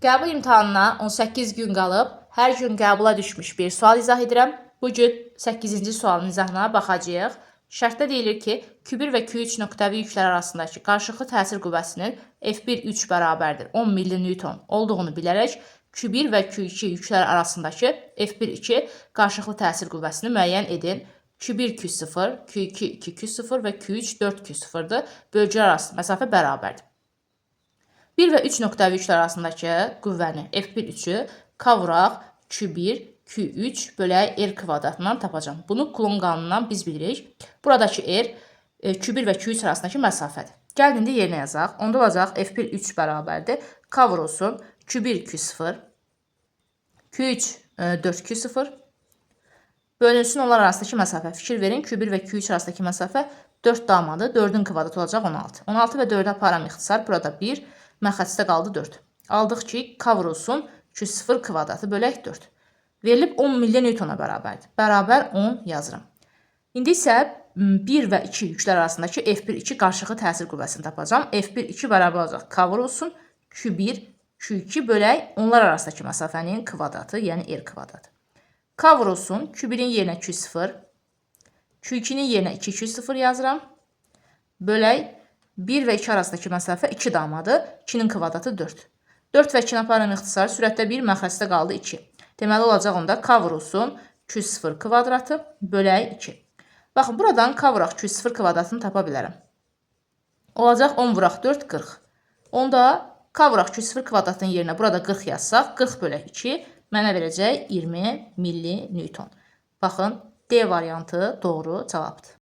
Qəbul imtahanına 18 gün qalıb, hər gün qəbula düşmüş bir sual izah edirəm. Bugün 8-ci sualın izahına baxacağıq. Şərtdə deyilir ki, Q1 və Q3 nöqtəvi yüklər arasındakı qarşılıqlı təsir qüvvəsinin F1 3 bərabərdir 10 milli-newton olduğunu bilərək, Q1 və Q2 yüklər arasındakı F1 2 qarşılıqlı təsir qüvvəsini müəyyən edin. Q1 Q0, Q2 2 Q0 və Q3 4 Q0'dır. Bölgülər arası məsafə bərabərdir. 1 və 3 nöqtəvi yüklər arasındakı qüvvəni F1 3'ü K vuraq Q1 Q3 bölək R kvadratından tapacağım. Bunu Coulomb qanunundan biz bilirik. Buradakı R Q1 və Q3 arasındakı məsafədir. Gəlin indi yerinə yazaq. Onda olacaq F1 3 bərabərdir. K vurulsun Q1 Q0 Q3 4 Q0 bölünsün onlar arasındakı məsafə. Fikir verin, Q1 və Q3 arasındakı məsafə 4 damadır. 4'ün kvadratı olacaq 16. 16 və 4'ə aparam ixtisar. Burada 1, məxəstə qaldı 4. Aldıq ki, K vurulsun Q0 kvadratı bölək 4. Verilib 10 milli-newtona bərabərdir. Bərabər 10 yazıram. İndi isə 1 və 2 yüklər arasındakı F1 2 qarşılıqlı təsir qüvvəsini tapacağım. F1 2 bərabər olacaq K vurulsun Q1 Q2 bölək onlar arasındakı məsafənin kvadratı, yəni R kvadratı. K vurulsun Q1'in yerinə Q0, Q2'nin yerinə 2 Q0 yazıram. Bölək 1 və 2 arasındakı məsafə 2 damadır. 2'nin kvadratı 4. 4 və 2'ni aparın ixtisar. Sürətdə 1, məxəstə qaldı 2. Deməli olacaq onda K vurulsun Q0 kvadratı bölək 2. Baxın, buradan K vuraq Q0 kvadratını tapa bilərəm. Olacaq 10 vuraq 4, 40. Onda K vuraq Q0 kvadratının yerinə burada 40 yazsaq, 40 bölək 2 mənə verəcək 20 milli-newton. Baxın, D variantı doğru cavabdır.